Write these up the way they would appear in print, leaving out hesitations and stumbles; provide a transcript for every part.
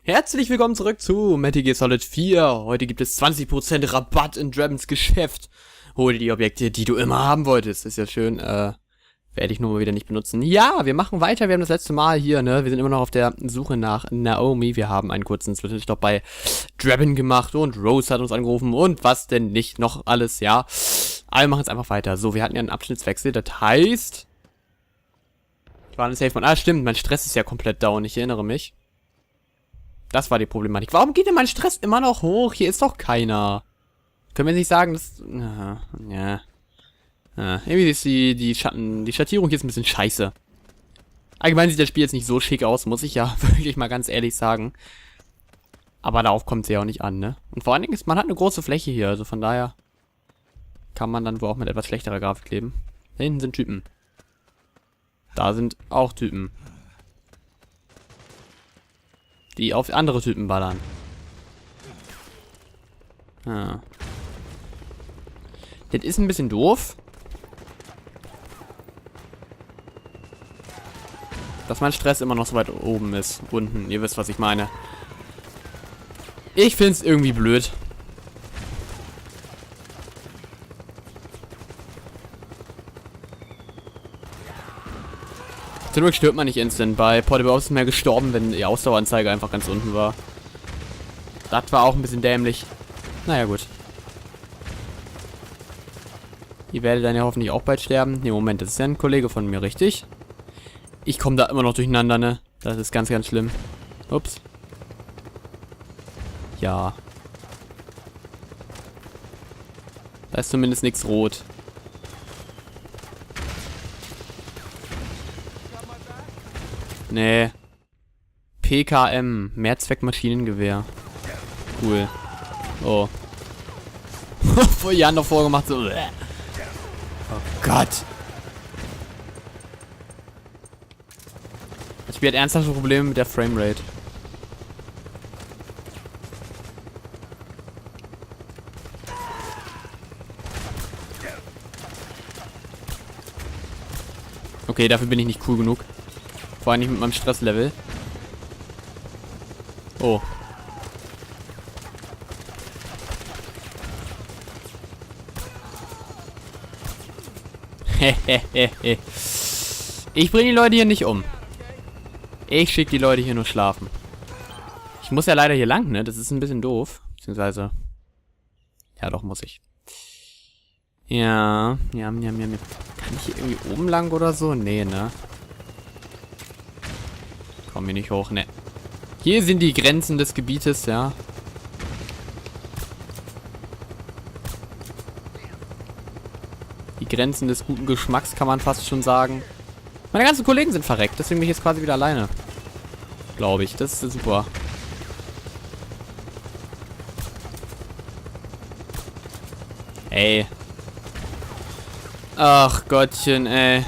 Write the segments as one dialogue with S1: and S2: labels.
S1: Herzlich willkommen zurück zu Metal Gear Solid 4. Heute gibt es 20% Rabatt in Dragons Geschäft. Hol dir die Objekte, die du immer haben wolltest. Ist ja schön, werde ich nur mal wieder nicht benutzen. Ja, wir machen weiter. Wir haben das letzte Mal hier, ne? Wir sind immer noch auf der Suche nach Naomi. Wir haben einen kurzen Zwischenstopp bei Dragon gemacht und Rose hat uns angerufen und was denn nicht noch alles, ja. Aber wir machen jetzt einfach weiter. So, wir hatten ja einen Abschnittswechsel. Das heißt, ich war ein Safe von. Ah, stimmt, mein Stress ist ja komplett down. Ich erinnere mich. Das war die Problematik. Warum geht denn mein Stress immer noch hoch? Hier ist doch keiner. Können wir nicht sagen, dass... Ja. Irgendwie ist die Schattierung hier ist ein bisschen scheiße. Allgemein sieht das Spiel jetzt nicht so schick aus, muss ich ja wirklich mal ganz ehrlich sagen. Aber darauf kommt es ja auch nicht an, ne? Und vor allen Dingen ist, man hat eine große Fläche hier, also von daher kann man dann wohl auch mit etwas schlechterer Grafik leben. Da hinten sind Typen. Da sind auch Typen, die auf andere Typen ballern. Ah. Das ist ein bisschen doof. Dass mein Stress immer noch so weit oben ist. Unten, ihr wisst, was ich meine. Ich find's irgendwie blöd. Zum Glück stirbt man nicht instant. Bei Patriots ist mehr gestorben, wenn die Ausdaueranzeige einfach ganz unten war. Das war auch ein bisschen dämlich. Naja, gut. Ihr werdet dann ja hoffentlich auch bald sterben. Ne, Moment, das ist ja ein Kollege von mir, richtig? Ich komme da immer noch durcheinander, ne? Das ist ganz, ganz schlimm. Ups. Ja. Da ist zumindest nichts rot. Nee. PKM. Mehrzweckmaschinengewehr. Cool. Oh. Vor Jahren noch vorgemacht, so. Oh Gott. Das Spiel hat ernsthafte Probleme mit der Framerate. Okay, dafür bin ich nicht cool genug. Vor allem nicht mit meinem Stresslevel. Oh. Ich bringe die Leute hier nicht um. Ich schicke die Leute hier nur schlafen. Ich muss ja leider hier lang, ne? Das ist ein bisschen doof. Beziehungsweise... Ja, doch, muss ich. Ja. Kann ich hier irgendwie oben lang oder so? Nee, ne? Komm hier nicht hoch, ne. Hier sind die Grenzen des Gebietes, ja. Die Grenzen des guten Geschmacks, kann man fast schon sagen. Meine ganzen Kollegen sind verreckt, deswegen bin ich jetzt quasi wieder alleine. Glaube ich, das ist super. Ey. Ach Gottchen, ey.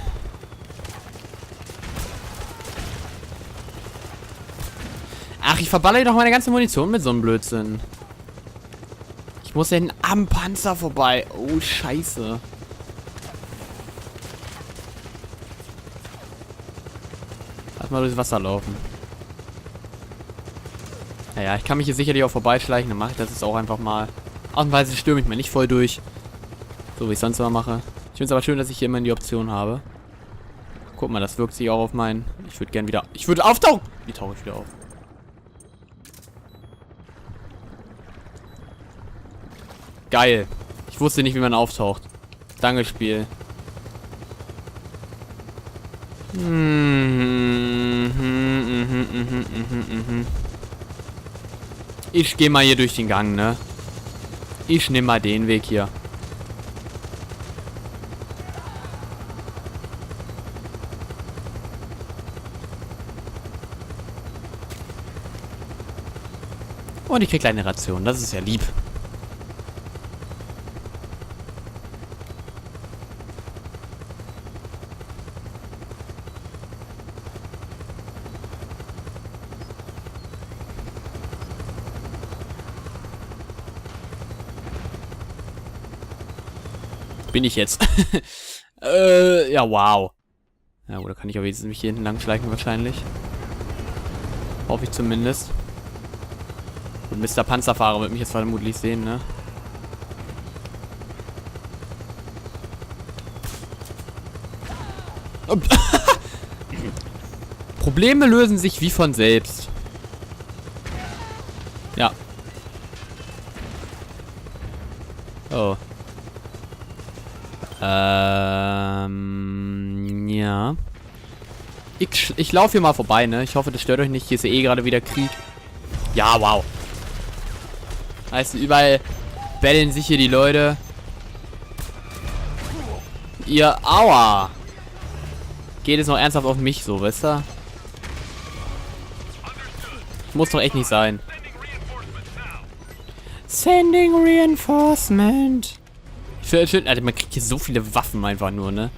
S1: Ach, ich verballere doch meine ganze Munition mit so einem Blödsinn. Ich muss ja am Panzer vorbei. Oh, scheiße. Lass mal durchs Wasser laufen. Naja, ich kann mich hier sicherlich auch vorbeischleichen. Dann mache ich das jetzt auch einfach mal. Ausnahmsweise stürme ich mir nicht voll durch. So wie ich sonst immer mache. Ich finde es aber schön, dass ich hier immer die Option habe. Guck mal, das wirkt sich auch auf meinen... Ich würde gern wieder... Ich würde auftauchen! Wie tauche ich wieder auf? Geil. Ich wusste nicht, wie man auftaucht. Danke, Spiel. Ich gehe mal hier durch den Gang, ne? Ich nehme mal den Weg hier. Und ich krieg kleine Ration. Das ist ja lieb. Bin ich jetzt. Ja, wow. Ja, oder kann ich aber jetzt mich hier hinten lang schleichen wahrscheinlich. Hoffe ich zumindest. Gut, Mr. Panzerfahrer wird mich jetzt vermutlich sehen, ne? Probleme lösen sich wie von selbst. Ja. Oh. Ja. Ich laufe hier mal vorbei, ne? Ich hoffe, das stört euch nicht. Hier ist ja eh gerade wieder Krieg. Ja, wow. Heißt, überall bellen sich hier die Leute. Ihr, aua. Geht es noch ernsthaft auf mich so, weißt du? Muss doch echt nicht sein. Sending reinforcement. Schön, Alter, man kriegt hier so viele Waffen einfach nur, ne?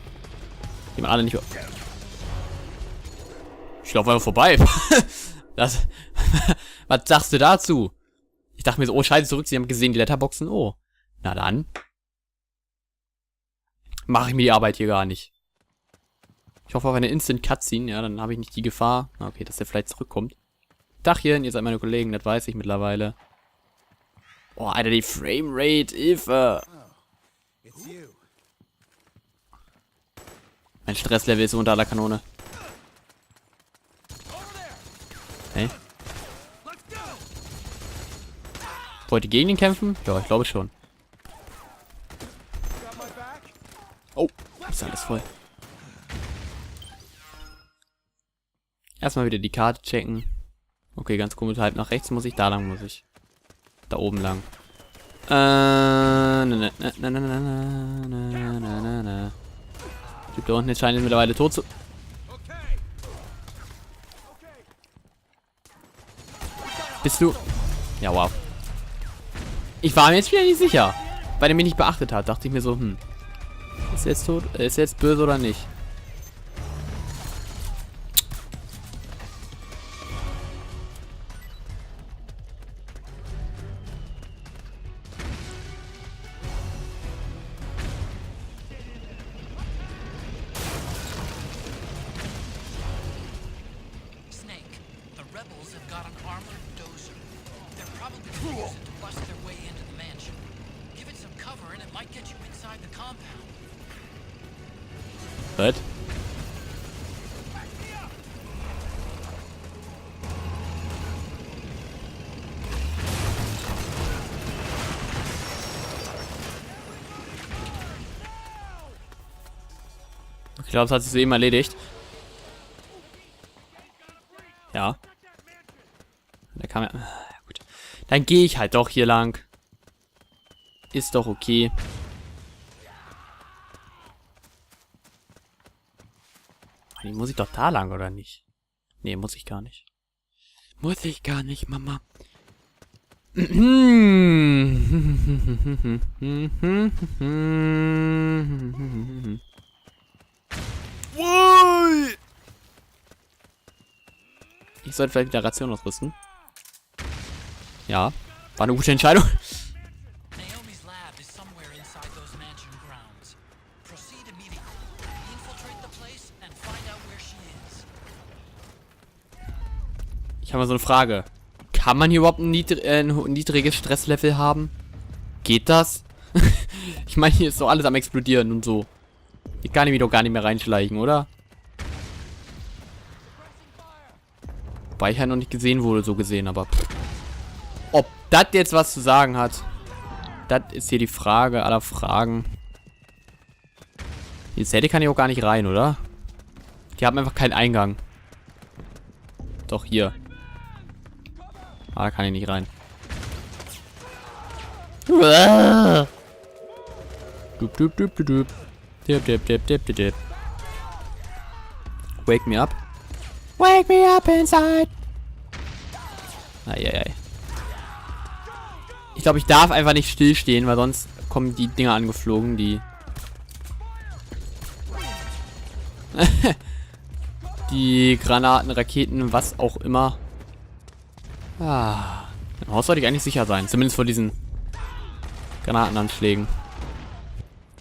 S1: Die man alle nicht... Ich laufe einfach vorbei. Das... Was sagst du dazu? Ich dachte mir so, oh scheiße, zurück, sie haben gesehen, die Letterboxen. Oh. Na dann. Mache ich mir die Arbeit hier gar nicht. Ich hoffe auf eine Instant Cutscene, ja, dann habe ich nicht die Gefahr. Okay, dass der vielleicht zurückkommt. Dachchen, ihr seid meine Kollegen, das weiß ich mittlerweile. Oh, Alter, die Framerate, Hilfe. Mein Stresslevel ist unter aller Kanone. Hey. Wollt ihr gegen ihn kämpfen? Ja, ich glaube schon. Oh, ist alles voll. Erstmal wieder die Karte checken. Okay, ganz komisch, halb nach rechts muss ich, da lang muss ich. Da oben lang. Typ da unten scheint mittlerweile tot zu... Bist du... Ja, wow. Ich war mir jetzt wieder nicht sicher. Weil er mich nicht beachtet hat, dachte ich mir so, ist er jetzt tot? Ist er jetzt böse oder nicht? Was? Ich glaube, es hat sich so eben erledigt. Ja. Da kam ja... Gut. Dann gehe ich halt doch hier lang. Ist doch okay. Muss ich doch da lang, oder nicht? Nee, muss ich gar nicht. Muss ich gar nicht, Mama. Ich sollte vielleicht wieder Ration ausrüsten. Ja, war eine gute Entscheidung. Ich habe mal so eine Frage. Kann man hier überhaupt ein niedriges Stresslevel haben? Geht das? Ich meine, hier ist doch alles am explodieren und so. Hier kann ich mich doch gar nicht mehr reinschleichen, oder? Wobei ich ja noch nicht gesehen wurde, so gesehen, aber... Ob das jetzt was zu sagen hat, das ist hier die Frage aller Fragen. Die Zelle kann ich auch gar nicht rein, oder? Die haben einfach keinen Eingang. Doch, hier. Ah, da kann ich nicht rein. Dup, dup, dup, dup, dup. Dip, dip, dip, dip, dip, dip. Wake me up. Wake me up inside. Eieiei. Ich glaube, ich darf einfach nicht stillstehen, weil sonst kommen die Dinger angeflogen, die... die Granaten, Raketen, was auch immer. Ah. Im Haus sollte ich eigentlich sicher sein. Zumindest vor diesen Granatenanschlägen.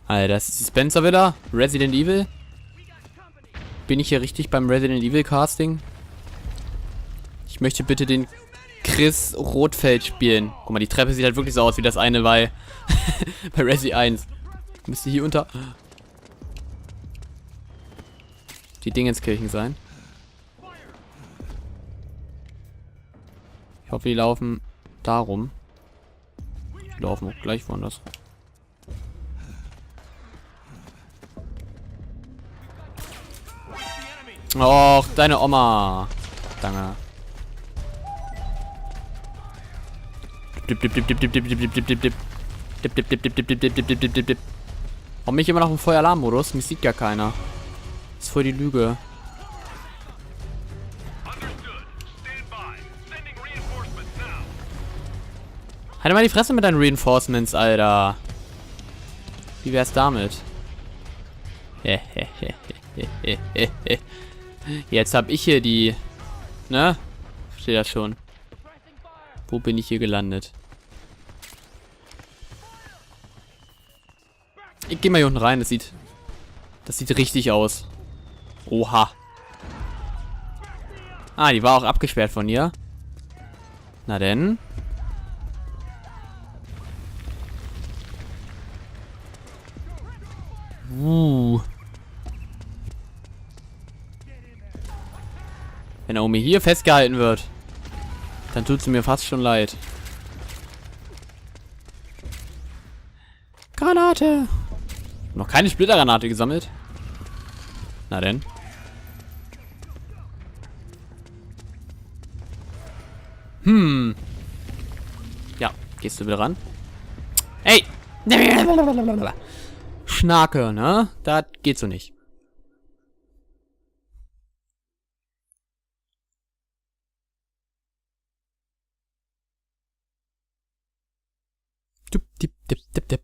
S1: Alter, das ist die Spencer wieder. Resident Evil. Bin ich hier richtig beim Resident Evil Casting? Ich möchte bitte den Chris Rotfeld spielen. Guck mal, die Treppe sieht halt wirklich so aus wie das eine bei bei Resi 1. Müsste hier unter die Dingenskirchen sein. Ich hoffe, die laufen da rum. Die laufen auch gleich woanders. Och, deine Oma. Danke. Warum bin ich immer noch im Feueralarmmodus? Mich sieht ja keiner. Das ist voll die Lüge. Halt mal die Fresse mit deinen Reinforcements, Alter. Wie wär's damit? Jetzt hab ich hier die... Ne? Verstehe das schon. Wo bin ich hier gelandet? Ich gehe mal hier unten rein. Das sieht richtig aus. Oha. Ah, die war auch abgesperrt von ihr. Na denn. Wenn Naomi hier festgehalten wird, dann tut sie mir fast schon leid. Granate! Noch keine Splittergranate gesammelt. Na denn. Ja, gehst du wieder ran? Ey! Schnarke, ne? Das geht so nicht. Dip, dip, dip, dip, dip.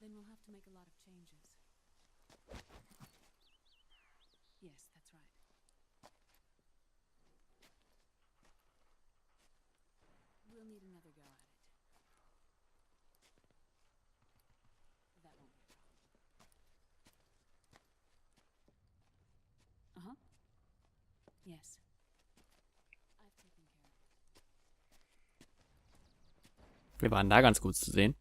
S2: Then we'll have to make a lot of changes. Yes, that's right. We'll need another go at it. That won't be a problem. Uh-huh. Yes. I've taken care of it.
S1: Wir waren da ganz gut zu sehen.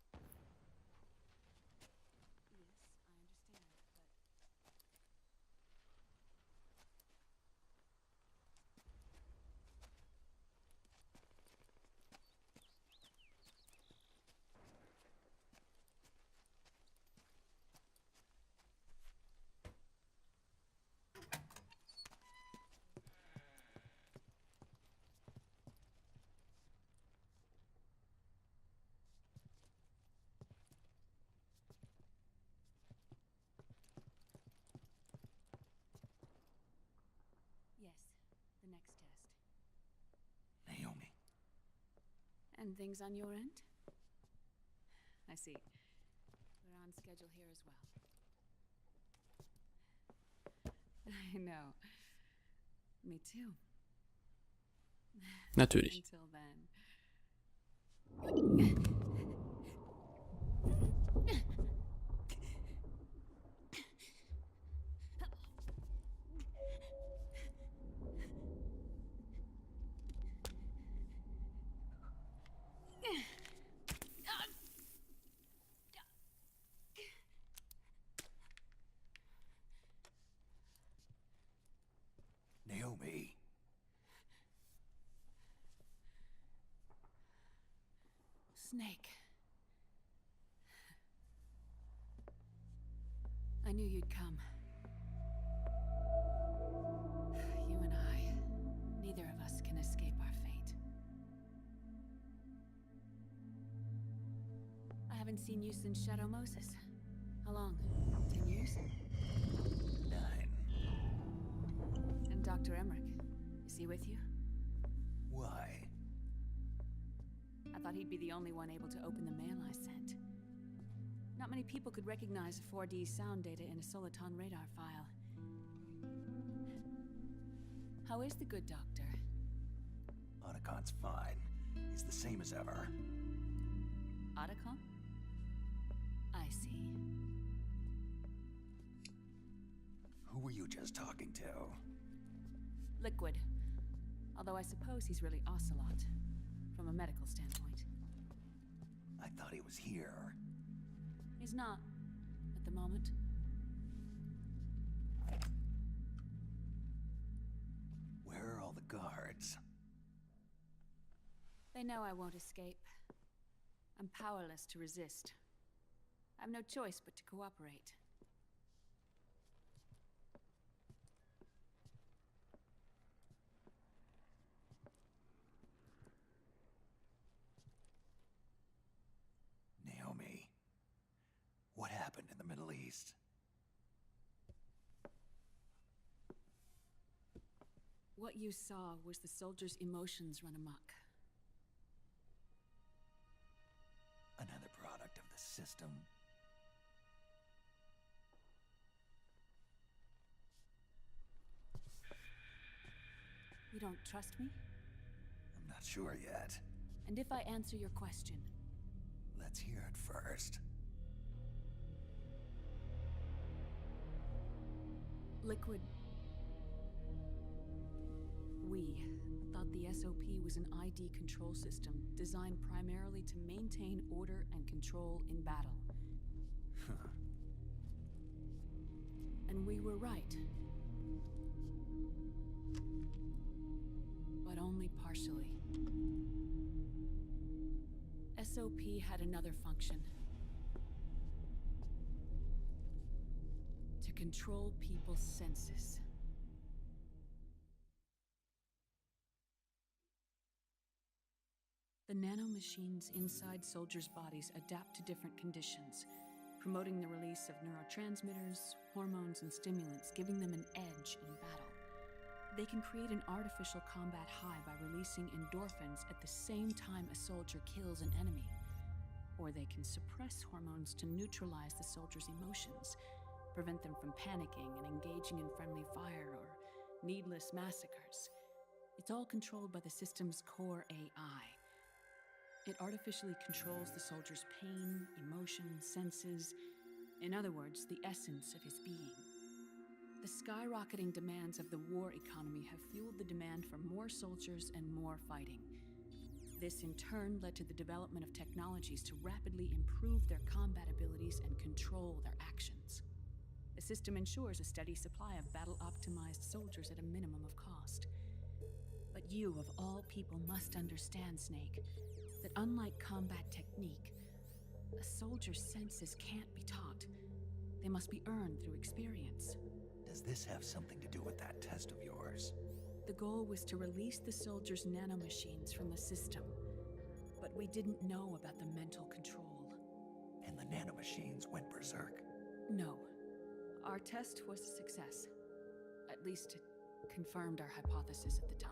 S2: Yes, the next test.
S3: Naomi.
S2: And things on your end? I see. We're on schedule here as well. I know. Me too.
S1: Natürlich.
S2: Until then.
S3: Naomi.
S2: Snake. I knew you'd come. You and I, neither of us can escape our fate. I haven't seen you since Shadow Moses. How long? 10 years?
S3: 9.
S2: And Dr. Emmerich, is he with you?
S3: Why?
S2: thought he'd be the only one able to open the mail I sent. Not many people could recognize 4D sound data in a soliton radar file. How is the good doctor?
S3: Otacon's fine. He's the same as ever.
S2: Otacon? I see.
S3: Who were you just talking to?
S2: Liquid. Although I suppose he's really Ocelot, from a medical standpoint.
S3: I thought he was here.
S2: He's not, at the moment.
S3: Where are all the guards?
S2: They know I won't escape. I'm powerless to resist. I have no choice but to cooperate.
S3: Naomi, what happened in the Middle East?
S2: What you saw was the soldiers' emotions run amok.
S3: Another product of the system?
S2: You don't trust me?
S3: I'm not sure yet.
S2: And if I answer your question,
S3: Let's hear it first.
S2: Liquid. We thought the SOP was an ID control system designed primarily to maintain order and control in battle. And we were right. But only partially. SOP had another function. To control people's senses. The nanomachines inside soldiers' bodies adapt to different conditions, promoting the release of neurotransmitters, hormones, and stimulants, giving them an edge in battle. They can create an artificial combat high by releasing endorphins at the same time a soldier kills an enemy. Or they can suppress hormones to neutralize the soldier's emotions, prevent them from panicking and engaging in friendly fire or needless massacres. It's all controlled by the system's core AI. It artificially controls the soldier's pain, emotion, senses, in other words, the essence of his being. The skyrocketing demands of the war economy have fueled the demand for more soldiers and more fighting. This in turn led to the development of technologies to rapidly improve their combat abilities and control their actions. The system ensures a steady supply of battle-optimized soldiers at a minimum of cost. But you, of all people, must understand, Snake, that unlike combat technique, a soldier's senses can't be taught. They must be earned through experience.
S3: Does this have something to do with that test of yours?
S2: The goal was to release the soldiers' nanomachines from the system, but we didn't know about the mental control.
S3: And the nanomachines went berserk?
S2: No. Our test was a success. At least it confirmed our hypothesis at the time.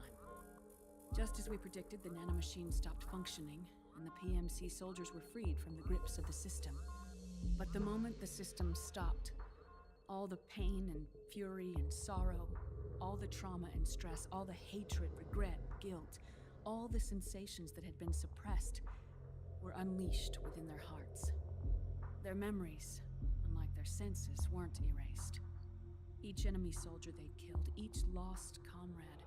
S2: Just as we predicted, the nanomachines stopped functioning, and the PMC soldiers were freed from the grips of the system. But the moment the system stopped, all the pain and fury and sorrow, all the trauma and stress, all the hatred, regret, guilt, all the sensations that had been suppressed were unleashed within their hearts. Their memories, unlike their senses, weren't erased. Each enemy soldier they'd killed, each lost comrade,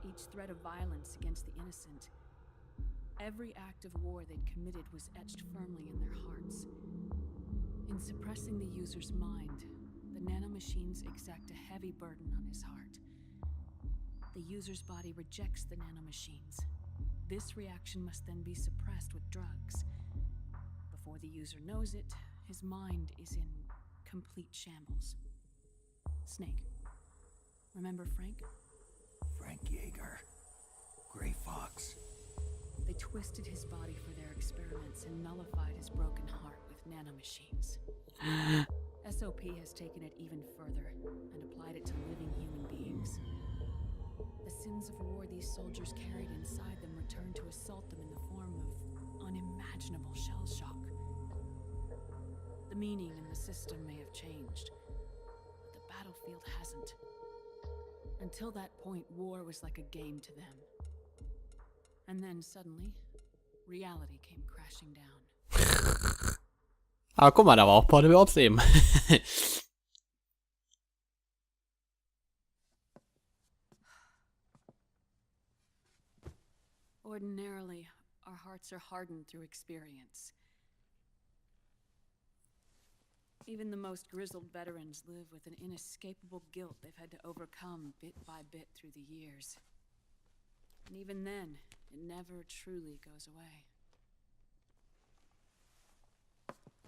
S2: each threat of violence against the innocent, every act of war they'd committed was etched firmly in their hearts. In suppressing the user's mind, the nanomachines exact a heavy burden on his heart. The user's body rejects the nanomachines. This reaction must then be suppressed with drugs. Before the user knows it, his mind is in complete shambles. Snake. Remember Frank?
S3: Frank Yeager. Gray Fox.
S2: They twisted his body for their experiments and nullified his broken heart with nanomachines. SOP has taken it even further and applied it to living human beings. The sins of war these soldiers carried inside them returned to assault them in the form of unimaginable shell shock. The meaning and the system may have changed, but the battlefield hasn't. Until that point, war was like a game to them. And then suddenly, reality came crashing down.
S1: Aber guck mal, da war auch Patriots eben.
S2: Ordinarily, our hearts are hardened through experience. Even the most grizzled veterans live with an inescapable guilt they've had to overcome bit by bit through the years. And even then, it never truly goes away.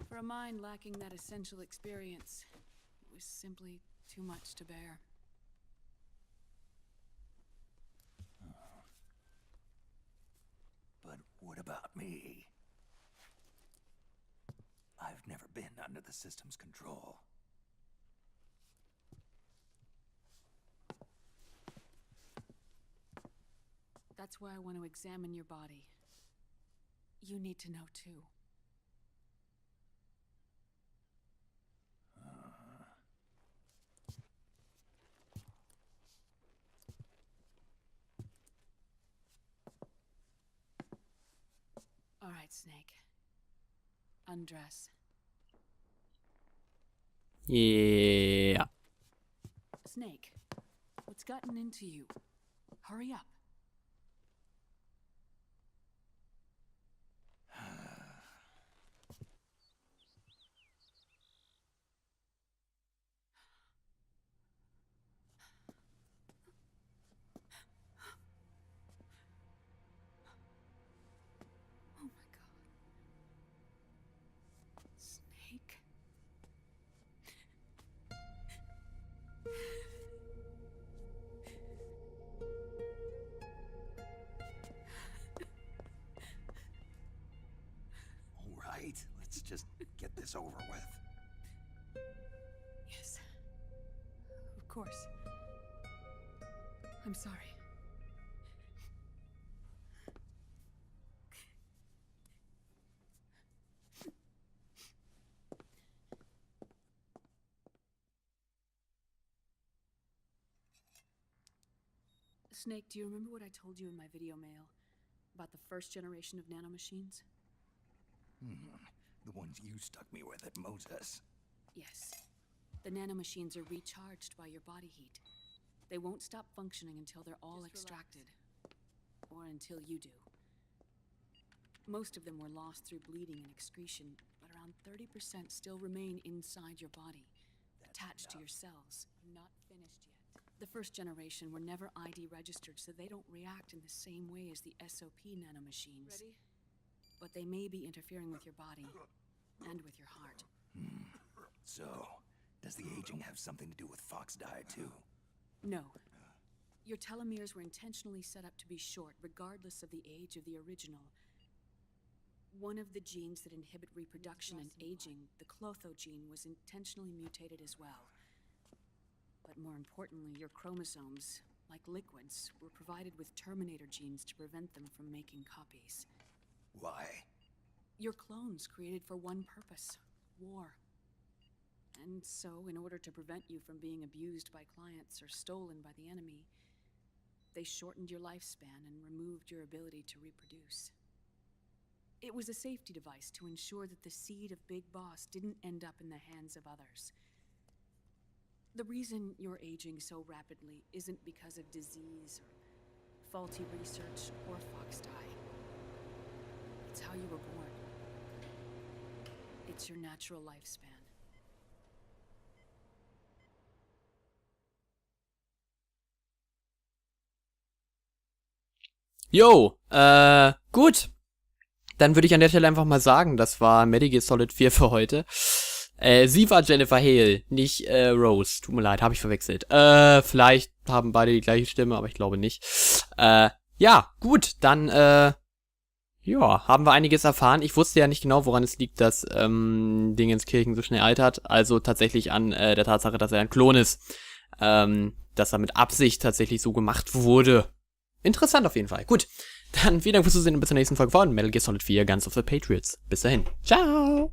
S2: For a mind lacking that essential experience, it was simply too much to bear.
S3: But what about me? I've never been under the system's control.
S2: That's why I want to examine your body. You need to know too. All right, Snake. Undress.
S1: Yeah.
S2: Snake, what's gotten into you? Hurry up. Oh my God. Snake.
S3: All right, let's just get this over with.
S2: Yes. Of course. I'm sorry. Snake, do you remember what I told you in my video mail about the first generation of nanomachines?
S3: The ones you stuck me with at Moses.
S2: Yes. The nanomachines are recharged by your body heat. They won't stop functioning until they're all extracted. Or until you do. Most of them were lost through bleeding and excretion, but around 30% still remain inside your body, attached to your cells. Not finished yet. The first generation were never ID registered, so they don't react in the same way as the SOP nanomachines. Ready? But they may be interfering with your body and with your heart.
S3: So, does the aging have something to do with Fox diet too?
S2: No. Your telomeres were intentionally set up to be short, regardless of the age of the original. One of the genes that inhibit reproduction and aging, the clotho gene, was intentionally mutated as well. But more importantly, your chromosomes, like liquids, were provided with terminator genes to prevent them from making copies.
S3: Why?
S2: Your clones created for one purpose: war. And so, in order to prevent you from being abused by clients or stolen by the enemy, they shortened your lifespan and removed your ability to reproduce. It was a safety device to ensure that the seed of Big Boss didn't end up in the hands of others. The reason you're aging so rapidly isn't because of disease or faulty research or Fox die. It's how you were born. It's your natural lifespan.
S1: Jo, gut. Dann würde ich an der Stelle einfach mal sagen, das war Metal Gear Solid 4 für heute. Sie war Jennifer Hale, nicht Rose. Tut mir leid, habe ich verwechselt. Vielleicht haben beide die gleiche Stimme, aber ich glaube nicht. Ja, gut, dann ja, haben wir einiges erfahren. Ich wusste ja nicht genau, woran es liegt, dass Dingenskirchen so schnell altert. Also tatsächlich an der Tatsache, dass er ein Klon ist. Dass er mit Absicht tatsächlich so gemacht wurde. Interessant auf jeden Fall. Gut, Dann vielen Dank fürs Zusehen und bis zur nächsten Folge von Metal Gear Solid 4 Guns of the Patriots. Bis dahin. Ciao!